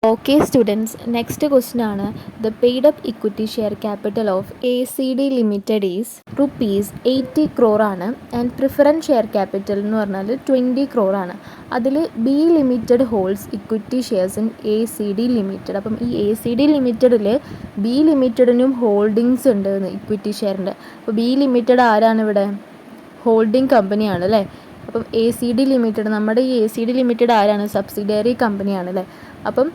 Okay students, next question ആണ് the paid up equity share capital of ACD Limited is rupees 80 crore ആണ് and preference share capital എന്ന് പറഞ്ഞാൽ 20 crore ആണ്. അതിൽ B Limited holds equity shares in ACD Limited. അപ്പം ഈ ACD Limitedൽ B Limitedനും holdings ഉണ്ട് equity ഷെയറിൻ്റെ. അപ്പോൾ B Limited ആരാണ് ഇവിടെ? ഹോൾഡിംഗ് കമ്പനിയാണ് അല്ലേ. അപ്പം ACD ലിമിറ്റഡ്, നമ്മുടെ ഈ ACD ലിമിറ്റഡ് ആരാണ്? സബ്സിഡിയറി കമ്പനിയാണ് അല്ലേ. അപ്പം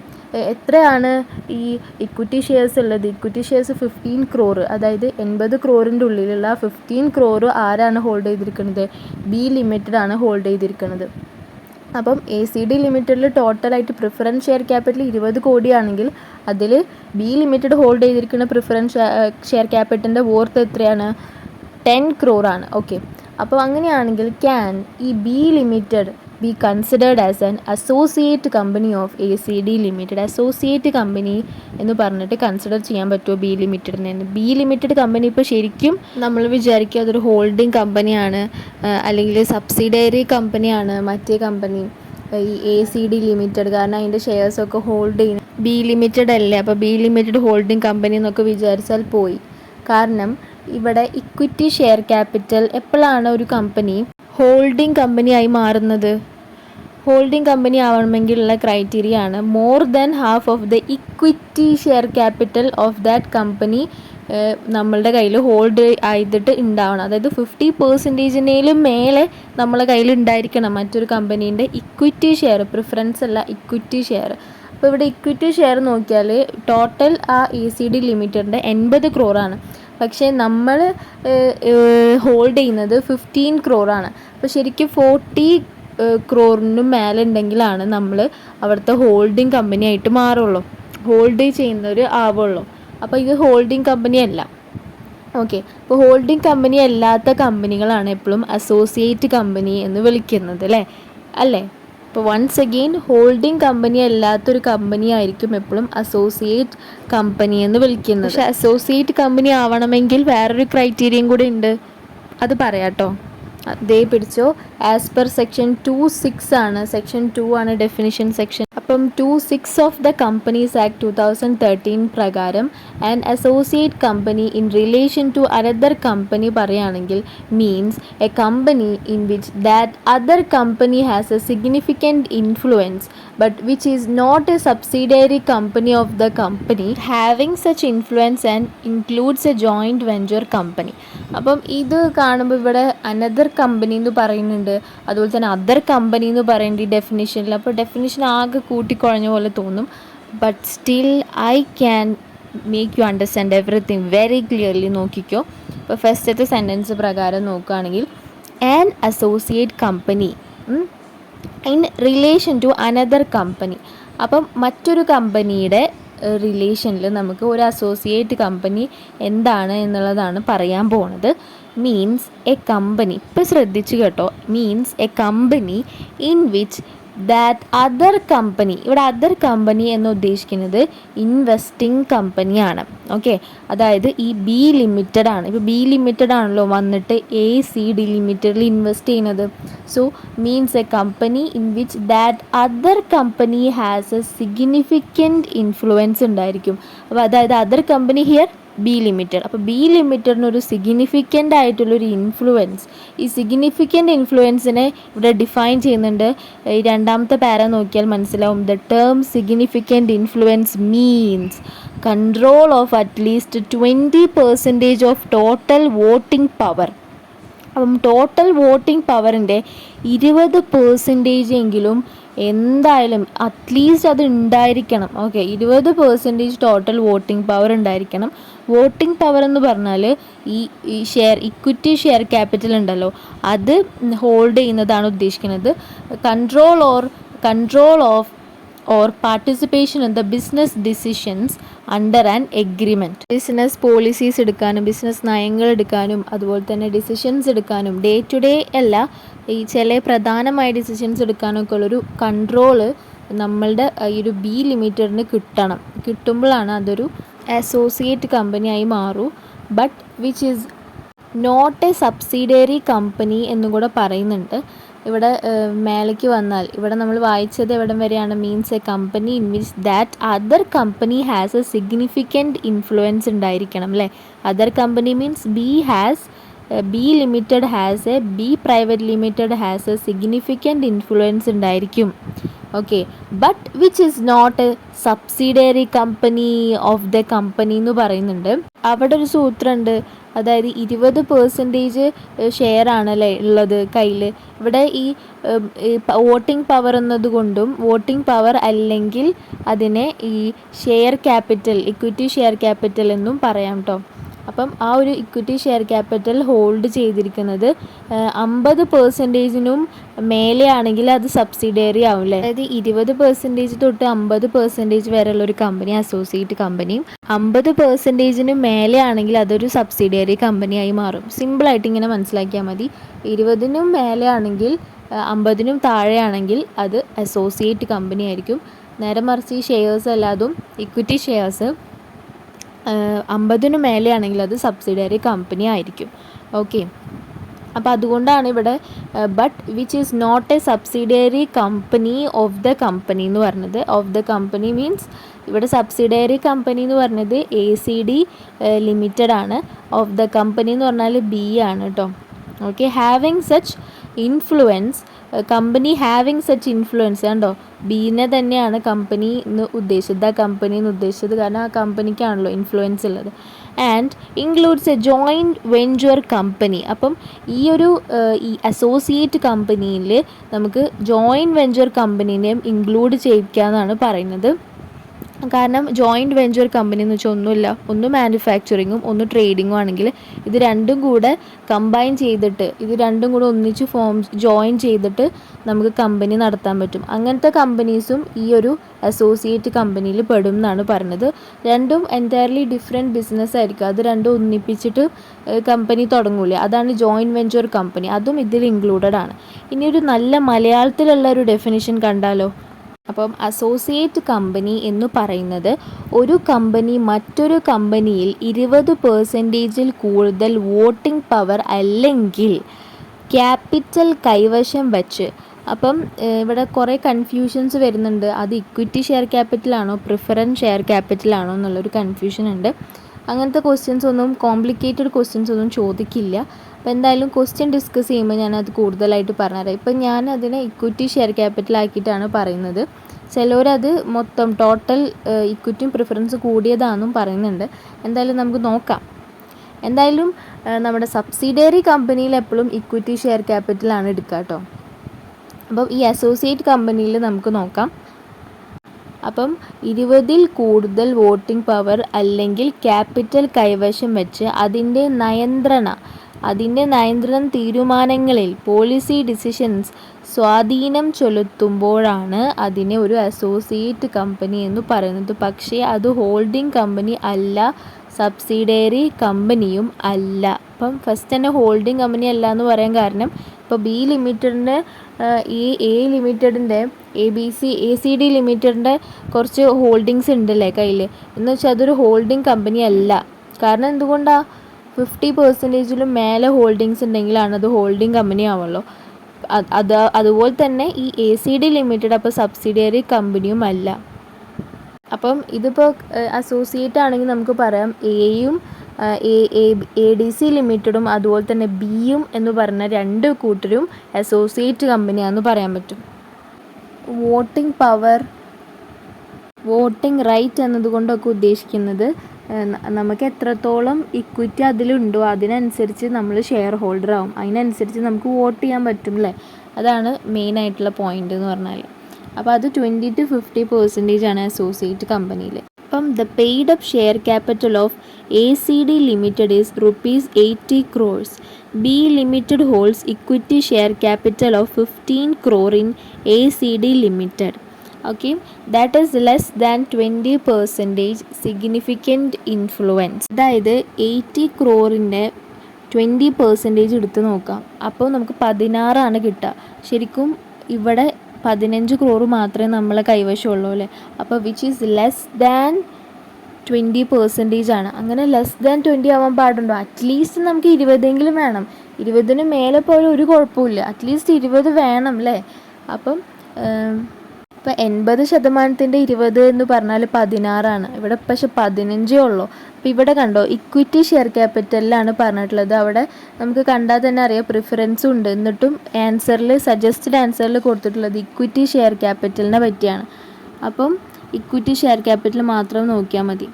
എത്രയാണ് ഈ ഇക്വിറ്റി ഷെയർസ് ഉള്ളത്? ഇക്വിറ്റി ഷെയർസ് 15 crore, അതായത് 80 crore ഉള്ളിലുള്ള 15 crore ആരാണ് ഹോൾഡ് ചെയ്തിരിക്കുന്നത്? B ലിമിറ്റഡ് ആണ് ഹോൾഡ് ചെയ്തിരിക്കുന്നത്. അപ്പം ACD ലിമിറ്റഡിൽ ടോട്ടലായിട്ട് പ്രിഫറൻസ് ഷെയർ ക്യാപിറ്റൽ 20 കോടിയാണെങ്കിൽ അതിൽ B ലിമിറ്റഡ് ഹോൾഡ് ചെയ്തിരിക്കുന്ന പ്രിഫറൻസ് ഷെയർ ക്യാപിറ്റലിൻ്റെ വർത്ത് എത്രയാണ്? 10 crore ആണ്. ഓക്കെ, അപ്പോൾ അങ്ങനെയാണെങ്കിൽ ക്യാൻ ഈ B limited be considered as an associate company of ACD limited? Associate company എന്ന് പറഞ്ഞിട്ട് കൺസിഡർ ചെയ്യാൻ പറ്റുമോ B ലിമിറ്റഡിനെ? B ലിമിറ്റഡ് കമ്പനി ഇപ്പോൾ ശരിക്കും നമ്മൾ വിചാരിക്കുക അതൊരു ഹോൾഡിംഗ് കമ്പനിയാണ്, അല്ലെങ്കിൽ സബ്സിഡിയറി കമ്പനിയാണ് മറ്റേ കമ്പനി ഈ ACD ലിമിറ്റഡ്, കാരണം അതിൻ്റെ ഷെയർസൊക്കെ ഹോൾഡ് ചെയ്യുന്നത് B ലിമിറ്റഡ് അല്ലേ. അപ്പോൾ B ലിമിറ്റഡ് ഹോൾഡിംഗ് കമ്പനി എന്നൊക്കെ വിചാരിച്ചാൽ പോയി. കാരണം ഇവിടെ ഇക്വിറ്റി ഷെയർ ക്യാപിറ്റൽ എപ്പോഴാണ് ഒരു കമ്പനി ഹോൾഡിംഗ് കമ്പനിയായി മാറുന്നത്? ഹോൾഡിംഗ് കമ്പനി ആവണമെങ്കിലുള്ള ക്രൈറ്റീരിയ ആണ് more than half of the equity share capital of that company നമ്മളുടെ കയ്യിൽ ഹോൾഡ് ചെയ്തിട്ട് ഉണ്ടാവണം. അതായത് 50% മേലെ നമ്മളെ കയ്യിൽ ഉണ്ടായിരിക്കണം മറ്റൊരു കമ്പനീൻ്റെ ഇക്വിറ്റി ഷെയർ, പ്രിഫറൻസ് അല്ല, ഇക്വിറ്റി ഷെയർ. അപ്പോൾ ഇവിടെ ഇക്വിറ്റി ഷെയർ നോക്കിയാൽ ടോട്ടൽ ആ ACD ലിമിറ്റഡിൻ്റെ 80 crore ആണ്. പക്ഷേ നമ്മൾ ഹോൾഡ് ചെയ്യുന്നത് 15 crore ആണ്. അപ്പോൾ ശരിക്കും 40 crore മേലെ ഉണ്ടെങ്കിലാണ് നമ്മൾ അവിടുത്തെ ഹോൾഡിംഗ് കമ്പനി ആയിട്ട് മാറുള്ളൂ, ഹോൾഡ് ചെയ്യുന്നവർ ആവുള്ളൂ. അപ്പോൾ ഇത് ഹോൾഡിംഗ് കമ്പനി അല്ല. ഓക്കെ, അപ്പോൾ ഹോൾഡിംഗ് കമ്പനി അല്ലാത്ത കമ്പനികളാണ് എപ്പോഴും അസോസിയേറ്റ് കമ്പനി എന്ന് വിളിക്കുന്നത് അല്ലേ. അപ്പോൾ വൺസ് അഗെയിൻ ഹോൾഡിംഗ് കമ്പനി അല്ലാത്തൊരു കമ്പനി ആയിരിക്കും എപ്പോഴും അസോസിയേറ്റ് കമ്പനി എന്ന് വിളിക്കുന്നത്. പക്ഷേ അസോസിയേറ്റ് കമ്പനി ആവണമെങ്കിൽ വേറൊരു ക്രൈറ്റീരിയയും കൂടി ഉണ്ട്, അത് പറയാട്ടോ. അതേ പിടിച്ചോ. ആസ് പെർ സെക്ഷൻ 2(6) ആണ്, സെക്ഷൻ 2 ആണ് ഡെഫിനിഷൻ സെക്ഷൻ. അപ്പം 2(6) ഓഫ് ദ കമ്പനീസ് ആക്ട് 2013 പ്രകാരം and associate company in relation to another company പറയുകയാണെങ്കിൽ means a company in which that other company has a significant influence but which is not a subsidiary company of the company having such influence and includes a joint venture company. അപ്പം ഇത് കാണുമ്പോൾ ഇവിടെ another company എന്ന് പറയുന്നുണ്ട്, അതുപോലെ തന്നെ other company എന്ന് പറയുന്നുണ്ട് ഈ ഡെഫിനിഷനിൽ. അപ്പോൾ ഡെഫിനിഷൻ ആകെ കൂട്ടിക്കുഴഞ്ഞ പോലെ തോന്നും. But still I can make you understand everything very clearly. നോക്കിക്കോ. ഇപ്പോൾ ഫസ്റ്റത്തെ സെൻറ്റൻസ് പ്രകാരം നോക്കുകയാണെങ്കിൽ an associate company in relation to another company. അപ്പം മറ്റൊരു കമ്പനിയുടെ റിലേഷനിൽ നമുക്ക് ഒരു അസോസിയേറ്റ് കമ്പനി എന്താണ് എന്നുള്ളതാണ് പറയാൻ പോണത്. മീൻസ് എ കമ്പനി, ഇപ്പോൾ ശ്രദ്ധിച്ചു കേട്ടോ, means a company in which that other company. ഇവിടെ അതർ കമ്പനി എന്ന് ഉദ്ദേശിക്കുന്നത് ഇൻവെസ്റ്റിംഗ് കമ്പനിയാണ്. ഓക്കെ, അതായത് ഈ B ലിമിറ്റഡ് ആണ്. ഇപ്പോൾ B ലിമിറ്റഡ് ആണല്ലോ വന്നിട്ട് ACD ലിമിറ്റഡിൽ ഇൻവെസ്റ്റ് ചെയ്യുന്നത്. So means a company in which that other company has a significant influence ഉണ്ടായിരിക്കും. അപ്പോൾ അതായത് other company here B limited. അപ്പോൾ B ലിമിറ്റഡിനൊരു സിഗ്നിഫിക്കൻ്റ് ആയിട്ടുള്ളൊരു ഇൻഫ്ലുവൻസ്, ഈ സിഗ്നിഫിക്കൻ്റ് ഇൻഫ്ലുവൻസിനെ ഇവിടെ ഡിഫൈൻ ചെയ്യുന്നുണ്ട്. രണ്ടാമത്തെ പാര നോക്കിയാൽ മനസ്സിലാവും. The term significant influence means control of at least 20% of total voting power. അപ്പം ടോട്ടൽ വോട്ടിംഗ് പവറിൻ്റെ 20% എങ്കിലും എന്തായാലും അറ്റ്ലീസ്റ്റ് അത് ഉണ്ടായിരിക്കണം. ഓക്കെ, 20% ടോട്ടൽ വോട്ടിംഗ് പവർ ഉണ്ടായിരിക്കണം. വോട്ടിംഗ് പവർ എന്ന് പറഞ്ഞാൽ ഈ ഷെയർ, ഇക്വിറ്റി ഷെയർ ക്യാപിറ്റൽ ഉണ്ടല്ലോ, അത് ഹോൾഡ് ചെയ്യുന്നതാണ് ഉദ്ദേശിക്കുന്നത്. Control of or participation in the business decisions under an agreement. Business policies എടുക്കാനും ബിസിനസ് നയങ്ങൾ എടുക്കാനും അതുപോലെ തന്നെ ഡിസിഷൻസ് എടുക്കാനും ഡേ ടു ഡേ അല്ല, ഈ ചില പ്രധാനമായ ഡിസിഷൻസ് എടുക്കാനൊക്കെ ഉള്ളൊരു കൺട്രോള് നമ്മളുടെ ഈ ഒരു B ലിമിറ്റഡിന് കിട്ടുമ്പോഴാണ് അതൊരു അസോസിയേറ്റ് കമ്പനിയായി മാറൂ. But which is not a subsidiary company എന്നും കൂടെ പറയുന്നുണ്ട്. ഇവിടെ മേലേക്ക് വന്നാൽ ഇവിടെ നമ്മൾ വായിച്ചത് എവിടം വരെയാണ്? Means a company in which that other company has a significant influence ഉണ്ടായിരിക്കണം അല്ലേ? Other company means B limited has a B private limited has a significant influence ഉണ്ടായിരിക്കും. Okay, but which is not a subsidiary company of the company എന്ന് പറയുന്നുണ്ട്. അവിടെ ഒരു സൂത്രമുണ്ട്, അതായത് 20% share ആണല്ലേ ഉള്ളത് കയ്യിൽ. ഇവിടെ ഈ വോട്ടിംഗ് പവർ എന്നതുകൊണ്ടും വോട്ടിംഗ് പവർ അല്ലെങ്കിൽ അതിനെ ഈ share capital, equity share capital എന്നും പറയാം കേട്ടോ. അപ്പം ആ ഒരു ഇക്വിറ്റി ഷെയർ ക്യാപിറ്റൽ ഹോൾഡ് ചെയ്തിരിക്കുന്നത് 50%-നും മേലെയാണെങ്കിൽ അത് സബ്സിഡിയറി ആവില്ലേ. അതായത് 20% തൊട്ട് 50% വരെയുള്ള ഒരു കമ്പനി അസോസിയേറ്റ് കമ്പനിയും 50%-നും മേലെയാണെങ്കിൽ അതൊരു സബ്സിഡിയറി കമ്പനിയായി മാറും. സിമ്പിളായിട്ട് ഇങ്ങനെ മനസ്സിലാക്കിയാൽ മതി. 20-നും മേലെയാണെങ്കിൽ 50-നും താഴെയാണെങ്കിൽ അത് അസോസിയേറ്റ് കമ്പനി ആയിരിക്കും. നേരെ മറിച്ച് ഈ ഷെയർസ് അല്ലാതും ഇക്വിറ്റി ഷെയർസ് 50-നും മേലെയാണെങ്കിൽ അത് സബ്സിഡിയറി കമ്പനി ആയിരിക്കും. ഓക്കെ, അപ്പോൾ അതുകൊണ്ടാണ് ഇവിടെ but which is not a subsidiary company of the company എന്ന് പറഞ്ഞത്. ഓഫ് ദ കമ്പനി മീൻസ് ഇവിടെ സബ്സിഡിയറി കമ്പനി എന്ന് പറഞ്ഞത് ACD ലിമിറ്റഡ് ആണ്. ഓഫ് ദ കമ്പനി എന്ന് പറഞ്ഞാൽ B ആണ് കേട്ടോ. Okay, having such influence, company having such influence കണ്ടോ, ബീനെ തന്നെയാണ് കമ്പനി എന്ന് ഉദ്ദേശിച്ചത്, ദ കമ്പനി എന്ന് ഉദ്ദേശിച്ചത്, കാരണം ആ കമ്പനിക്കാണല്ലോ ഇൻഫ്ലുവൻസ് ഉള്ളത്. And includes A joint venture company. അപ്പം ഈ ഒരു ഈ അസോസിയേറ്റ് കമ്പനിയിൽ നമുക്ക് ജോയിൻറ്റ് വെഞ്ചർ കമ്പനീനെയും ഇൻക്ലൂഡ് ചെയ്യിക്കാമെന്നാണ് പറയുന്നത്. കാരണം ജോയിൻറ്റ് വെഞ്ചർ കമ്പനി എന്ന് വെച്ചാൽ ഒന്നുമില്ല, ഒന്ന് മാനുഫാക്ചറിങ്ങും ഒന്ന് ട്രേഡിങ്ങും ആണെങ്കിൽ ഇത് രണ്ടും കൂടെ കമ്പൈൻ ചെയ്തിട്ട്, ഇത് രണ്ടും കൂടെ ഒന്നിച്ച് ജോയിൻ ചെയ്തിട്ട് നമുക്ക് കമ്പനി നടത്താൻ പറ്റും. അങ്ങനത്തെ കമ്പനീസും ഈ ഒരു അസോസിയേറ്റ് കമ്പനിയിൽ പെടും എന്നാണ് പറഞ്ഞത്. രണ്ടും എൻറ്റയർലി ഡിഫറെൻറ്റ് ബിസിനസ് ആയിരിക്കും, അത് രണ്ടും ഒന്നിപ്പിച്ചിട്ട് കമ്പനി തുടങ്ങൂലേ, അതാണ് ജോയിൻറ്റ് വെഞ്ചർ കമ്പനി. അതും ഇതിൽ ഇൻക്ലൂഡഡ് ആണ്. ഇനി ഒരു നല്ല മലയാളത്തിലുള്ള ഒരു ഡെഫിനിഷൻ കണ്ടാലോ. അപ്പം അസോസിയേറ്റ് കമ്പനി എന്ന് പറയുന്നത് ഒരു കമ്പനി മറ്റൊരു കമ്പനിയിൽ 20%-ൽ കൂടുതൽ വോട്ടിംഗ് പവർ അല്ലെങ്കിൽ ക്യാപിറ്റൽ കൈവശം വച്ച്. അപ്പം ഇവിടെ കുറേ കൺഫ്യൂഷൻസ് വരുന്നുണ്ട്, അത് ഇക്വിറ്റി ഷെയർ ക്യാപിറ്റലാണോ പ്രിഫറൻസ് ഷെയർ ക്യാപിറ്റലാണോ എന്നുള്ളൊരു കൺഫ്യൂഷൻ ഉണ്ട്. അങ്ങനത്തെ ക്വസ്റ്റ്യൻസ് ഒന്നും, കോംപ്ലിക്കേറ്റഡ് ക്വസ്റ്റ്യൻസ് ഒന്നും ചോദിക്കില്ല. അപ്പോൾ എന്തായാലും ക്വസ്റ്റ്യൻ ഡിസ്കസ് ചെയ്യുമ്പോൾ ഞാനത് കൂടുതലായിട്ട് പറഞ്ഞുതരാം. ഇപ്പം ഞാൻ അതിനെ ഇക്വിറ്റി ഷെയർ ക്യാപിറ്റൽ ആക്കിയിട്ടാണ് പറയുന്നത്. ചിലവരത് മൊത്തം ടോട്ടൽ ഇക്വിറ്റിയും പ്രിഫറൻസ് കൂടിയതാണെന്നും പറയുന്നുണ്ട്. എന്തായാലും നമുക്ക് നോക്കാം. എന്തായാലും നമ്മുടെ സബ്സിഡിയറി കമ്പനിയിൽ എപ്പോഴും ഇക്വിറ്റി ഷെയർ ക്യാപിറ്റലാണ് എടുക്കുക കേട്ടോ. അപ്പം ഈ അസോസിയേറ്റ് കമ്പനിയിൽ നമുക്ക് നോക്കാം. അപ്പം 20-ൽ കൂടുതൽ വോട്ടിംഗ് പവർ അല്ലെങ്കിൽ ക്യാപിറ്റൽ കൈവശം വെച്ച് അതിൻ്റെ നയന്ത്രണ തീരുമാനങ്ങളിൽ പോളിസി ഡിസിഷൻസ് സ്വാധീനം ചെലുത്തുമ്പോഴാണ് അതിനെ ഒരു അസോസിയേറ്റ് കമ്പനി എന്ന് പറയുന്നത്. പക്ഷേ അത് ഹോൾഡിംഗ് കമ്പനി അല്ല, സബ്സിഡിയറി കമ്പനിയും അല്ല. അപ്പം ഫസ്റ്റ് തന്നെ ഹോൾഡിംഗ് കമ്പനി അല്ല എന്ന് പറയാൻ കാരണം, ഇപ്പോൾ ബി ലിമിറ്റഡിൻ്റെ ഈ എ ലിമിറ്റഡിൻ്റെ ACD ലിമിറ്റഡിൻ്റെ കുറച്ച് ഹോൾഡിങ്സ് ഉണ്ടല്ലേ കയ്യിൽ, എന്ന് വെച്ചാൽ അതൊരു ഹോൾഡിംഗ് കമ്പനി അല്ല. കാരണം എന്തുകൊണ്ടാണ്? 50%-ലും മേലെ ഹോൾഡിങ്സ് ഉണ്ടെങ്കിലാണ് അത് ഹോൾഡിംഗ് കമ്പനി ആവുള്ളൂ. അതുപോലെ തന്നെ ഈ ACD ലിമിറ്റഡ് അപ്പോൾ സബ്സിഡിയറി കമ്പനിയും അല്ല. അപ്പം ഇതിപ്പോൾ അസോസിയേറ്റ് ആണെങ്കിൽ നമുക്ക് പറയാം എയും ADC ലിമിറ്റഡും അതുപോലെ തന്നെ ബിയും എന്ന് പറഞ്ഞ രണ്ട് കൂട്ടരും അസോസിയേറ്റ് കമ്പനിയാണെന്ന് പറയാൻ പറ്റും. വോട്ടിംഗ് പവർ, വോട്ടിംഗ് റൈറ്റ് എന്നതുകൊണ്ടൊക്കെ ഉദ്ദേശിക്കുന്നത് നമുക്ക് എത്രത്തോളം ഇക്വിറ്റി അതിലുണ്ടോ അതിനനുസരിച്ച് നമ്മൾ ഷെയർ ഹോൾഡർ ആവും, അതിനനുസരിച്ച് നമുക്ക് വോട്ട് ചെയ്യാൻ പറ്റും അല്ലേ. അതാണ് മെയിനായിട്ടുള്ള പോയിൻ്റ് എന്ന് പറഞ്ഞാൽ. അപ്പോൾ അത് 20-50% ആണ് അസോസിയേറ്റ് കമ്പനിയിൽ. അപ്പം the paid up share capital of ACD limited is ₹80 crores. B limited holds equity share capital of 15 crore in ACD limited. Okay, that is less than 20% significant influence. അതായത് 80 crore-ൻ്റെ 20% എടുത്ത് നോക്കാം. അപ്പോൾ നമുക്ക് 16 കിട്ടുക. ശരിക്കും ഇവിടെ 15 crore മാത്രമേ നമ്മളെ കൈവശമുള്ളൂ അല്ലേ. അപ്പോൾ വിച്ച് ഈസ് ലെസ് ദാൻ 20% ആണ്. അങ്ങനെ ലെസ് ദാൻ 20 ആവാൻ പാടുണ്ടോ? അറ്റ്ലീസ്റ്റ് നമുക്ക് 20 വേണം. 20-ന് മേലെ പോലും ഒരു കുഴപ്പമില്ല, അറ്റ്ലീസ്റ്റ് 20 വേണം അല്ലേ. അപ്പം ഇപ്പം 80% 20 എന്ന് പറഞ്ഞാൽ 16ആണ്, ഇവിടെ പക്ഷെ 15 ഉള്ളൂ. അപ്പോൾ ഇവിടെ കണ്ടോ ഇക്വിറ്റി ഷെയർ ക്യാപിറ്റലിലാണ് പറഞ്ഞിട്ടുള്ളത്. അവിടെ നമുക്ക് കണ്ടാൽ തന്നെ അറിയാം പ്രിഫറൻസും ഉണ്ട്, എന്നിട്ടും സജസ്റ്റഡ് ആൻസറിൽ കൊടുത്തിട്ടുള്ളത് ഇക്വിറ്റി ഷെയർ ക്യാപിറ്റലിനെ പറ്റിയാണ്. അപ്പം ഇക്വിറ്റി ഷെയർ ക്യാപിറ്റൽ മാത്രം നോക്കിയാൽ മതി.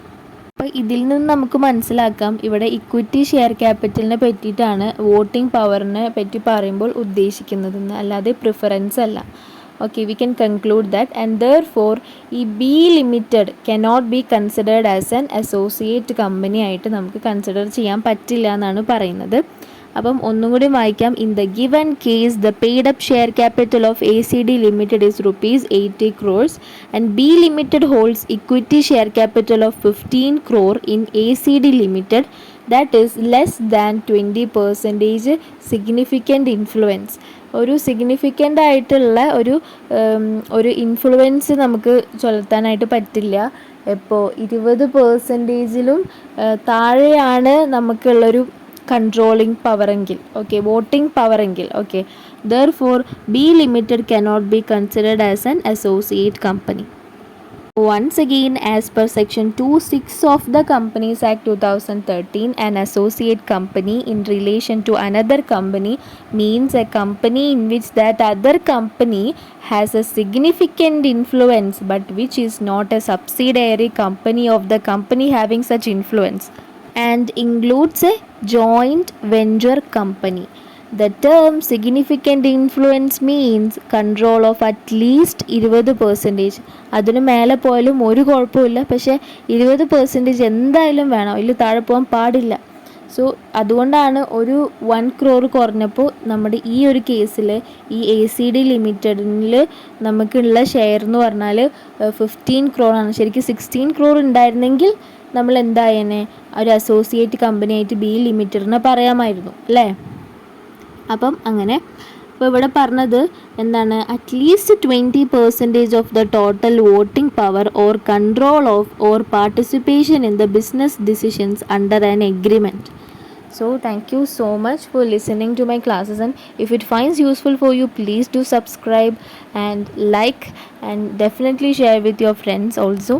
അപ്പോൾ ഇതിൽ നിന്ന് നമുക്ക് മനസ്സിലാക്കാം ഇവിടെ ഇക്വിറ്റി ഷെയർ ക്യാപിറ്റലിനെ പറ്റിയിട്ടാണ് വോട്ടിംഗ് പവറിനെ പറ്റി പറയുമ്പോൾ ഉദ്ദേശിക്കുന്നതെന്ന്, അല്ലാതെ പ്രിഫറൻസ് അല്ല. Okay, we can conclude that, and therefore ഈ B limited cannot be considered as an associate company ആയിട്ട് നമുക്ക് കൺസിഡർ ചെയ്യാൻ പറ്റില്ല എന്നാണ് പറയുന്നത്. അപ്പം ഒന്നും കൂടി വായിക്കാം. In the given case the paid up share capital of ACD limited is ₹80 crores and B limited holds equity share capital of 15 crore in ACD limited that is less than 20% significant influence. ഒരു significant ആയിട്ടുള്ള ഒരു influence നമുക്ക് ചെലുത്താനായിട്ട് പറ്റില്ല. എപ്പോൾ 20%-ലും താഴെയാണ് നമുക്കുള്ളൊരു കൺട്രോളിങ് പവറെങ്കിൽ, ഓക്കെ, വോട്ടിംഗ് പവറെങ്കിൽ, okay, therefore B Limited cannot be considered as an associate company. Once again, as per section 2(6) of the Companies Act 2013, an associate company in relation to another company means a company in which that other company has a significant influence but which is not a subsidiary company of the company having such influence and includes a joint venture company. The term significant influence means control of at least 20%. അതിന് മേലെ പോയാലും ഒരു കുഴപ്പമില്ല, പക്ഷേ 20% എന്തായാലും വേണം, ഇതിൽ താഴെ പോകാൻ പാടില്ല. സോ അതുകൊണ്ടാണ് ഒരു 1 crore കുറഞ്ഞപ്പോൾ നമ്മുടെ ഈ ഒരു കേസിൽ ഈ ACD ലിമിറ്റഡിൽ നമുക്കുള്ള ഷെയർ എന്ന് പറഞ്ഞാൽ 15 crore ആണ്. ശരിക്കും 16 crore ഉണ്ടായിരുന്നെങ്കിൽ നമ്മൾ എന്തായേനെ, ഒരു അസോസിയേറ്റ് കമ്പനി ആയിട്ട് ബി ലിമിറ്റഡിനെ പറയാമായിരുന്നു അല്ലേ. അപ്പം അങ്ങനെ അപ്പോൾ ഇവിടെ പറഞ്ഞത് എന്താണ്, at least 20% of the total voting power or control of or participation in the business decisions under an agreement. So thank you so much for listening to my classes, and if it finds useful for you, please do subscribe and like, and definitely share with your friends also.